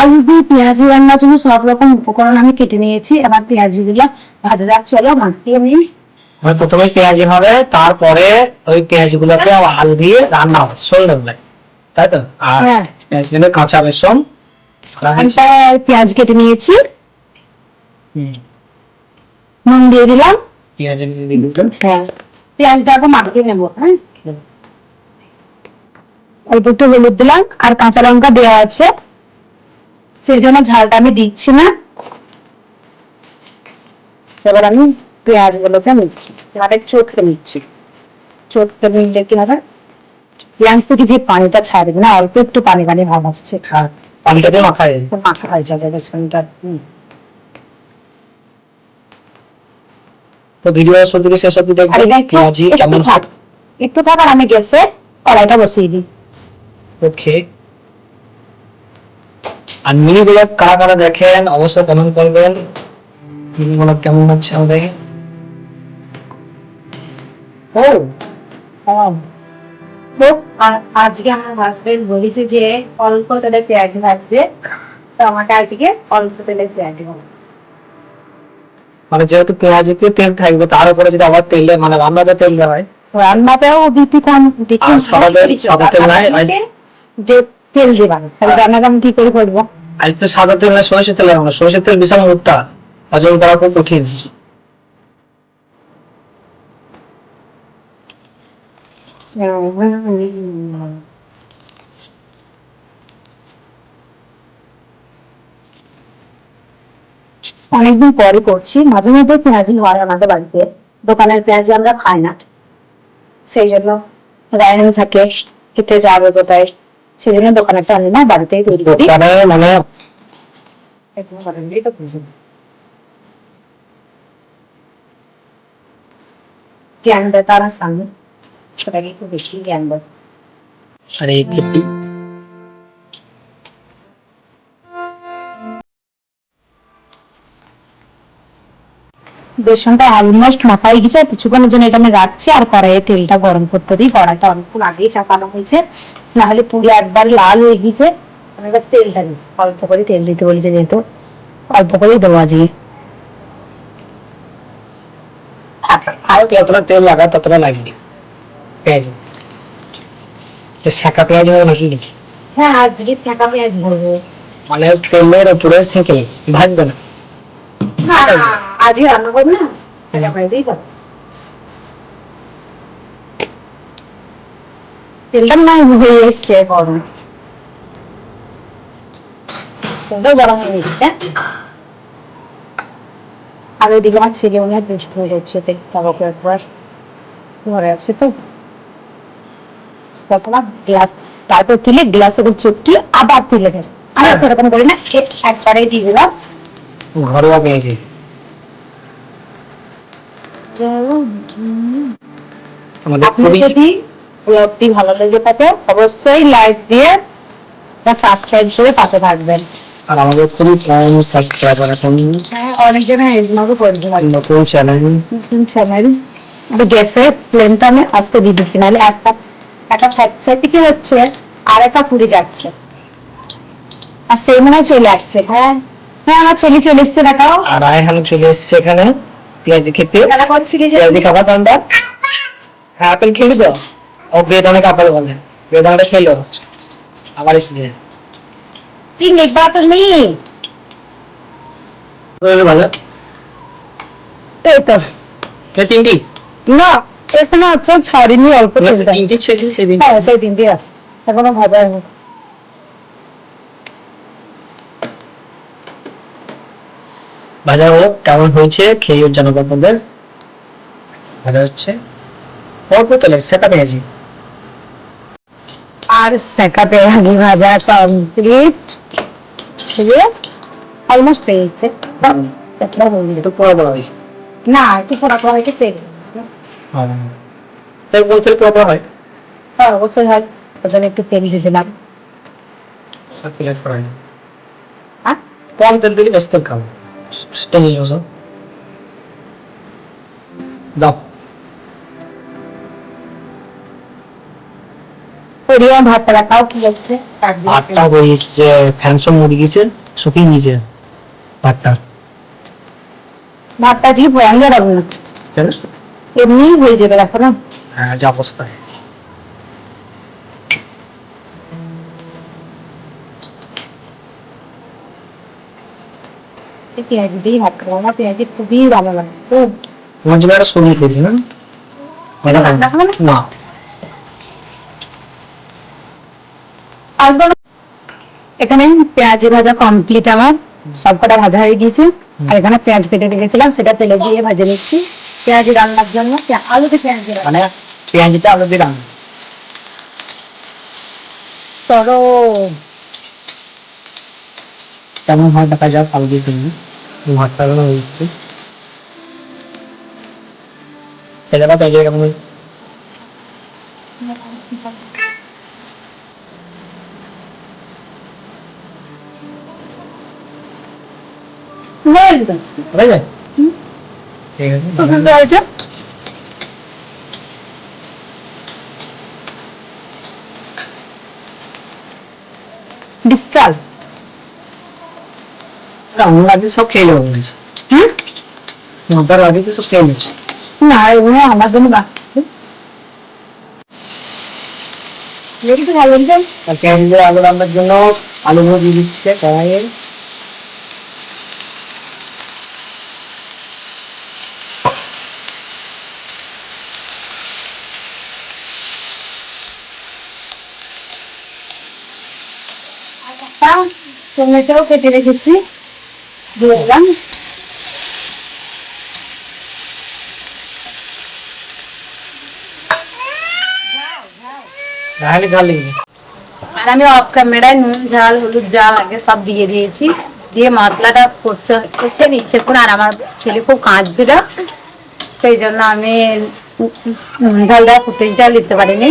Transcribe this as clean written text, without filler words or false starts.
আলু দিয়ে পেঁয়াজি রান্নার জন্য সব রকম উপকরণ আমি কেটে নিয়েছি। এবার পেঁয়াজিগুলো ভাজা যাক, চলো মাখিয়ে নিই। মানে প্রথমে পেঁয়াজি হবে, তারপরে ওই পেঁয়াজি গুলোকে আলু দিয়ে রান্না হবে সরলে বলে, তাই তো? আর হ্যাঁ, পেঁয়াজ দিলে কাঁচা বেসন একটা পেঁয়াজ কেটে নিয়েছি, হুম, নুন দিয়ে দিলাম। পেঁয়াজ দিয়ে দিলাম। হ্যাঁ, পেঁয়াজটাকে মাখিয়ে নেবো। হ্যাঁ, অল্প একটু হলুদ দিলাম, আর কাঁচা লঙ্কা দেওয়া আছে, সেই জন্য ঝালটা আমি দিচ্ছি না। এবার আমি পেঁয়াজ গুলোকে নিচ্ছি, এবারে চটকে নিচ্ছি। চটকে নিলে কি হবে, পেঁয়াজ থেকে যে পানিটা ছাড়বে না, অল্প একটু পানি পানি ভাব আসছে, পানিটা দিয়ে মাখায়। মাখা হয়ে যাবে বেসনটা। তো ভিডিও শুরু থেকে শেষ অবধি আর দেখবেন এটা একটু পেঁয়াজি একটু কেমন থাক, একটু থাক, আর আমি গ্যাসে কড়াইটা বসিয়ে দিই। ওকে। আর মিনি ব্লগ কারা কারা দেখেন অবশ্যই কমেন্ট করবেন, মিনি ব্লগ কেমন হচ্ছে আমাদের। ও তো আজকে আমার হাজবেন্ড বলেছে যে অল্প তেলে পেঁয়াজ ভাজবে, তো আমাকে আজকে অল্প তেলে পেঁয়াজ ভাজবে। মানে যেহেতু পেঁয়াজিতে তেল থাকবে, তার উপরে যদি আবার তেল দেয়, মানে রান্নাতে তেল দেওয়া হয়, রান্নাতেও দিতে কম দেখি, আর সাদা তেল নাই। যে তেল দেবান তাহলে রান্নাটা আমি কি করে করবো? আজ তো সাদা তেল না, সরষের তেল লাগানো। সরষের তেল বিশাল মোটা, হজম করা খুব কঠিন। অনেকদিন পরে করছি, মাঝে মধ্যে পেঁয়াজি হয় আমাদের বাড়িতে, দোকানের পেঁয়াজি আমরা খাই না, সেই জন্য রায়ন থাকে, খেতে যাবে কোথায়, সেই জন্য দোকানেরটা আনি না, বাড়িতেই তৈরি করি। দোকানে মানে জ্ঞান দেয় তারা সামনে, সেটাকে একটু বেশি জ্ঞান দেয়। আরে একটু বেসনটা অলমোস্ট মাখা হয়ে গেছে, কিছুক্ষণের জন্য এটা আমি রাখছি, আর কড়াইয়ে তেলটা গরম করতে দিই। কড়াইটা অনেকক্ষণ আগেই চাপানো হয়েছে, নাহলে পুরো একবার লাল হয়ে গেছে। আমি এবার তেলটা দিই, অল্প করে তেল দিতে বলেছে যেহেতু, অল্প করেই দেবো আজকে। আর যতটা তেল লাগা ততটা লাগবে পেঁয়াজ। শাঁকা পেঁয়াজ হবে নাকি? হ্যাঁ, আজকে সেঁকা পেঁয়াজ ভরবো। মানে তেলের উপরে সেঁকে ভাজবে না? আজকে রান্না করবো না, সেঁকা পেঁয়াজই খাবো। তেলটা না হয়ে এসছে গরম, তেলটা গরম হয়ে গেছে। আর ওইদিকে আমার ছেলে মনে হয় দুষ্ট হয়ে যাচ্ছে, দেখতে হবে একবার, ঘরে আছে তো। প্রথমে গ্লাস, তারপর তুলে গ্লাসে করে চটকি আবার তুলে গেছে, আমি সেরকম করি না, একবারে দিয়ে দিলাম। ঘরোয়া পেঁয়াজি। আমাদের আপনি খুবই যদি ব্লগটি ভালো লেগে থাকে অবশ্যই লাইক দিয়ে সাবস্ক্রাইব করে পাশে থাকবেন। আর আমাদের খুবই কম সাবস্ক্রাইবার এখন, হ্যাঁ, অনেকজনে এইভাবে করে দিলাম, নতুন চ্যানেল। নতুন চ্যানেল। গ্যাসের ফ্লেমটা আমি আস্তে দিয়ে দিচ্ছি, নাহলে একটা একটা সাইড থেকে হচ্ছে, আর একটা পুড়ে যাচ্ছে। আর সেই মনে হয় চলে আসছে। হ্যাঁ হ্যাঁ, আমার ছেলে চলে এসছে, দেখাও। আর রায়হান চলে এসেছে এখানে পেঁয়াজি খেতে। খেলা করছিলি যে? পেঁয়াজি খাবার ঠান্ডা। হ্যাঁ, আপেল খেলি তো। ও বেদানাকে আপেল বলে, বেদানাটা খেলো আবার এসেছে। তুই নেকবা তো নেই, ভালো এই তো তিনটি না, এখানে আছে ছাড়িনি, অল্প তেলটা। তিনটি ছিল সেদিন। হ্যাঁ, সেই তিনটে আছে, এখনো ভাজা হয়নি। ভাজা হোক, কেমন হয়েছে খেয়ে জানাবো আপনাদের। ভাজা হচ্ছে অল্প তেলে, সেটা পেঁয়াজি। আর সেকা পেঁয়াজি ভাজা কমপ্লিট, অলমোস্ট পেয়েছে। এটা হয়ে গেছে। একটু পোড়া পোড়া হয়। না, একটু পোড়া পোড়া হয়েছে, তেল তাই বলতে পোড়া পোড়া হয়। হ্যাঁ অবশ্যই হয়, ওর জন্য একটু তেল দিয়ে দিলাম। তেলের পোড়া হয়। আর কম তেল দিলে বেশি তেল খাবো। টেনে নিও দাও। ওরিয়া ভাতটা রাখাও কি হচ্ছে ভাতটা হয়েছে ফ্যানসো মুড়ি গেছে শুকিয়ে গিয়েছে ভাতটা ভাতটা ঠিক ভয়াঙ্গা রাখবো না, জানিস তো? এমনি হয়ে যাবে দেখো না। হ্যাঁ যা অবস্থা পেঁয়াজ দিয়ে ভাত খাবো, আমার পেঁয়াজি খুবই ভালো লাগে খুব। তোমার জন্য একটা সবজি খেয়েছি না এটা খাবো না। রাখবো না? না আসবো না। এখানে পেঁয়াজি ভাজা কমপ্লিট আমার, সবকটা ভাজা হয়ে গিয়েছে। আর এখানে পেঁয়াজ কেটে রেখেছিলাম, সেটা তেলে দিয়ে ভেজে নিচ্ছি পেঁয়াজি রান্নার জন্য। আলুতে পেঁয়াজি মানে পেঁয়াজিটা আলু দিয়ে রান্না চলো। কেমন হয় দেখা যাক আলু দিয়ে কিনি ভাতটা রান্না হয়েছে খেলে বা পেঁয়াজি কেমন হয়েছে হয়ে যায় ঠিক আছে বিশাল আমার আগে সব খেয়ে নেবো বলেছে নটার আগে তো সব খেয়ে নিচ্ছে না, এগুলো আমার জন্য বাকি তো ভালো লাগছে। আর পেঁয়াজ দিয়ে আলু রান্নার জন্য আলুগুলো দিয়ে দিচ্ছে কড়াইয়ে টমেটো কেটে রেখেছি, দিয়ে দিলাম। তাহলে ঝাল লেগে আর আমি অফ ক্যামেরায় নুন ঝাল হলুদ ঝাল আগে সব দিয়ে দিয়েছি, দিয়ে মশলাটা কষে নিচ্ছে এখন। আর আমার ছেলে খুব কাঁদছিল, সেই জন্য আমি নুন ঝালটা ফুটেজটা নিতে পারিনি।